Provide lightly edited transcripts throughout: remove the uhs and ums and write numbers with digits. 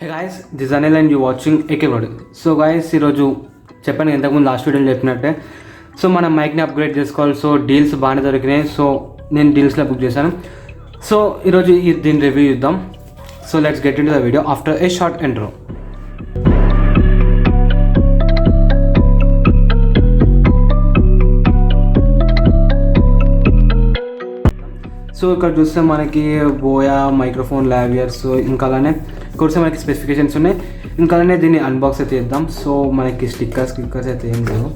Hey guys, this is Anil and you watching AKcloudy. So guys, ఈరోజు చెప్పాను ఇంతకుముందు last వీడియోలో చెప్పినట్టే సో మనం మైక్ని అప్గ్రేడ్ చేసుకోవాలి. సో డీల్స్ బాగానే దొరికినాయి. సో నేను డీల్స్లో బుక్ చేశాను. సో ఈరోజు దీని రివ్యూ ఇద్దాం. So let's get in to the video after A short intro. So ఇక్కడ చూస్తే మనకి బోయా మైక్రోఫోన్ లావియర్స్ ఇంకా అలానే ఇక్కడ మనకి స్పెసిఫికేషన్స్ ఉన్నాయి. ఇంకా అలానే దీన్ని అన్బాక్స్ అయితే చేద్దాం. సో మనకి స్టిక్కర్స్ అయితే ఏం లేవు.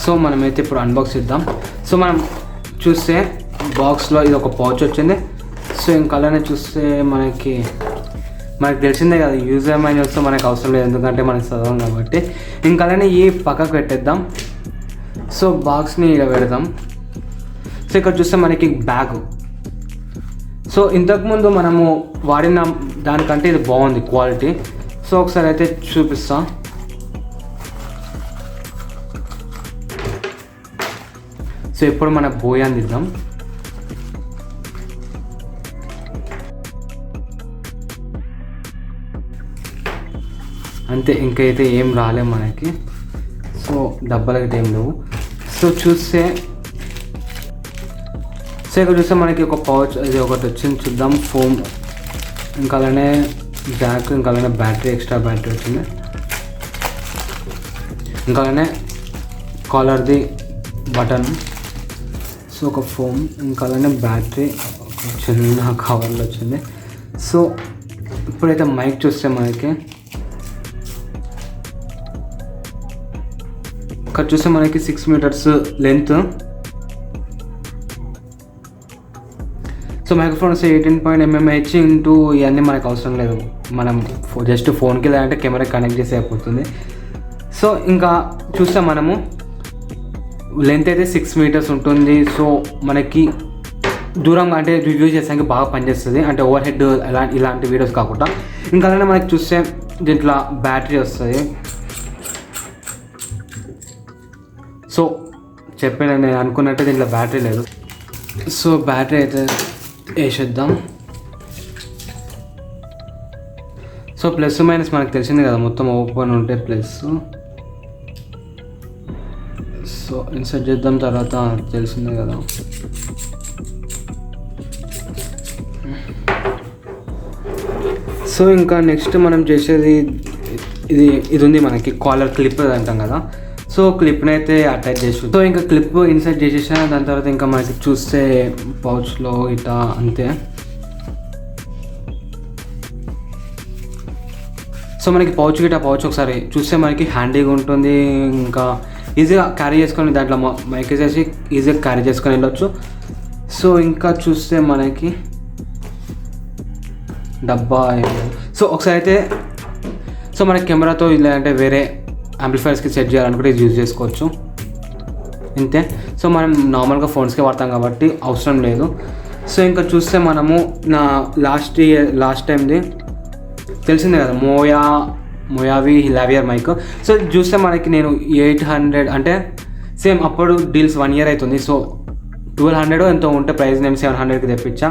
సో మనమైతే ఇప్పుడు అన్బాక్స్ చేద్దాం. సో మనం చూస్తే బాక్స్లో ఇది ఒక పౌచ్ వచ్చింది. సో ఇంకా అలానే చూస్తే మనకి తెలిసిందే కదా, యూజర్ మైన్ వస్తే మనకు అవసరం లేదు ఎందుకంటే మనకి చదవం కాబట్టి. ఇంకా అలానే ఈ పక్కకు పెట్టేద్దాం. సో బాక్స్ని ఇలా పెడదాం. సో ఇక్కడ చూస్తే మనకి బ్యాగ్. సో ఇంతకుముందు మనము వాడిన దానికంటే ఇది బాగుంది క్వాలిటీ. సో ఒకసారి అయితే చూపిస్తా. సో ఇప్పుడు మన బోయాని తీద్దాం. అంతే, ఇంకైతే ఏం రాలేము మనకి. సో డబ్బాలకి ఏం లేవు. సో చూస్తే ఇక్కడ చూస్తే మనకి ఒక పౌచ్ ఇది ఒకటి వచ్చింది, చూద్దాం. ఫోమ్, ఇంకా అలానే జాక్, ఇంకా అలానే బ్యాటరీ, ఎక్స్ట్రా బ్యాటరీ వచ్చింది. ఇంకా అలానే కాలర్ది బటన్. సో ఒక ఫోమ్, ఇంకా అలానే బ్యాటరీ ఒక చిన్న కవర్లో వచ్చింది. సో ఇప్పుడైతే మైక్ చూస్తే మనకి ఇక్కడ చూస్తే మనకి 6 meters length. So microphones 18.mm into ఇవన్నీ మనకు అవసరం లేదు. మనం జస్ట్ ఫోన్కి లేదంటే కెమెరా కనెక్ట్ చేసి అయిపోతుంది. సో ఇంకా చూస్తే మనము లెంత్ అయితే 6 మీటర్స్ ఉంటుంది. సో మనకి దూరంగా అంటే రివ్యూ చేసానికి బాగా పనిచేస్తుంది, అంటే ఓవర్ హెడ్ ఇలాంటి వీడియోస్ కాకుండా. ఇంకా అలానే మనకి చూస్తే దీంట్లో బ్యాటరీ వస్తుంది. సో చెప్పాను, నేను అనుకున్నట్టే దీంట్లో బ్యాటరీ లేదు. సో బ్యాటరీ అయితే వేసేద్దాం. సో ప్లస్ మైనస్ మనకు తెలిసింది కదా, మొత్తం ఓపెన్ ఉంటే ప్లస్. సో ఇన్సర్ట్ చేద్దాం, తర్వాత తెలిసిందే కదా. సో ఇంకా నెక్స్ట్ మనం చేసేది ఇది ఉంది మనకి కాలర్ క్లిప్ అంటాం కదా. సో క్లిప్ని అయితే అటాచ్ చేసి, సో ఇంకా క్లిప్ ఇన్సర్ట్ చేసేసా. దాని తర్వాత ఇంకా మనకి చూస్తే పౌచ్లో ఇట్లా అంతే. సో మనకి పౌచ్ ఒకసారి చూస్తే మనకి హ్యాండీగా ఉంటుంది, ఇంకా ఈజీగా క్యారీ చేసుకొని దాంట్లో మైక్ వేసేసి ఈజీగా క్యారీ చేసుకొని వెళ్ళొచ్చు. సో ఇంకా చూస్తే మనకి డబ్బా. సో ఒకసారి అయితే సో మనకి కెమెరాతో లేదంటే వేరే యాంప్లిఫైర్స్కి సెట్ చేయాలనుకుంటే ఇది యూజ్ చేసుకోవచ్చు, ఇంతే. సో మనం నార్మల్గా ఫోన్స్కే వాడతాం కాబట్టి అవసరం లేదు. సో ఇంకా చూస్తే మనము నా లాస్ట్ టైంది తెలిసిందే కదా, మోయావి లావియర్ మైక్. సో చూస్తే మనకి నేను 800 అంటే సేమ్ అప్పుడు డీల్స్ 1 year అవుతుంది. సో 1200 ఎంతో ఉంటే ప్రైస్ నేను 700కి తెప్పించా.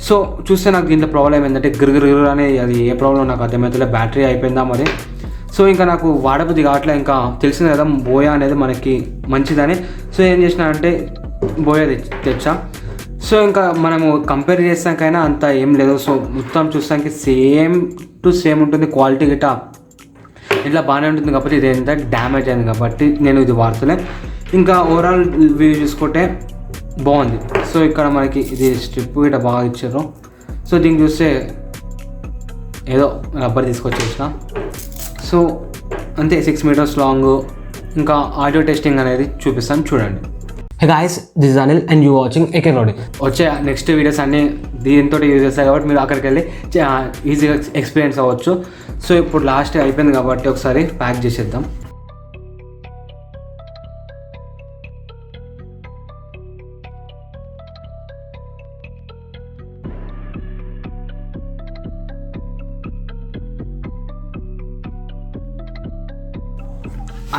సో చూస్తే నాకు దీంట్లో ప్రాబ్లం ఏంటంటే గిరిగిరి అనే, అది ఏ ప్రాబ్లం నాకు అర్థమవుతుందో, బ్యాటరీ అయిపోయిందా మరి. సో ఇంకా నాకు వాడబుద్ధి కావట్లే. ఇంకా తెలిసింది కదా బోయా అనేది మనకి మంచిదని. సో ఏం చేసినా బోయా తెచ్చా. సో ఇంకా మనము కంపేర్ చేసాకైనా అంత ఏం లేదు. సో మొత్తం చూస్తానికి సేమ్ టు సేమ్ ఉంటుంది, క్వాలిటీ గిట్ట ఇట్లా బాగానే ఉంటుంది. కాబట్టి ఇది ఎంత డ్యామేజ్ అయింది కాబట్టి నేను ఇది వాడుతులే. ఇంకా ఓవరాల్ వ్యూ చూసుకుంటే బాగుంది. సో ఇక్కడ మనకి ఇది స్ట్రిప్ గిట్ట బాగా ఇచ్చారు. సో దీన్ని చూస్తే ఏదో రబ్బర్ తీసుకొచ్చేసిన. సో అంతే, 6 మీటర్స్ లాంగ్. ఇంకా ఆడియో టెస్టింగ్ అనేది చూపిస్తాను, చూడండి. Hey guys, this is Anil and you watching AKcloudy. వచ్చే నెక్స్ట్ వీడియోస్ అన్నీ దీంతో యూజ్ చేస్తాయి కాబట్టి మీరు అక్కడికి వెళ్ళి ఈజీగా ఎక్స్పీరియన్స్ అవ్వచ్చు. సో ఇప్పుడు లాస్ట్ అయిపోయింది కాబట్టి ఒకసారి ప్యాక్ చేసేద్దాం.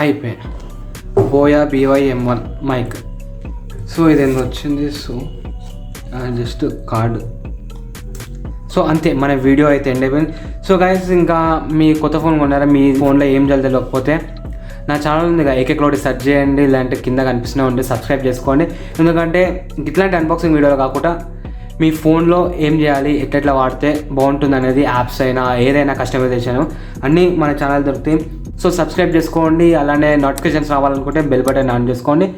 అయిపోయాయి. Boya BYM1 mic. సో ఇది వచ్చింది. So just card. సో అంతే, మన వీడియో అయితే ఎండ్ అయిపోయింది. సో గైస్, ఇంకా మీ కొత్త ఫోన్ కొన్నారా, మీ ఫోన్లో ఏం తెలియకపోతే నా ఛానల్ ఉంది AKcloudy సెర్చ్ చేయండి, ఇలాంటి కింద కనిపిస్తూనే ఉంటే సబ్స్క్రైబ్ చేసుకోండి. ఎందుకంటే ఇట్లాంటి అన్బాక్సింగ్ వీడియోలు కాకుండా మీ ఫోన్లో ఏం చేయాలి, ఎట్లా వాడితే బాగుంటుంది అనేది, యాప్స్ అయినా ఏదైనా కస్టమైజేషన్ అన్నీ మన ఛానల్ దొరుకుతాయి. సో సబ్స్క్రైబ్ చేసుకోండి. అలానే నోటిఫికేషన్స్ రావాలనుకుంటే బెల్ బటన్ ఆన్ చేసుకోండి.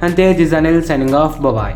అంతే, this Anil signing off. Bye.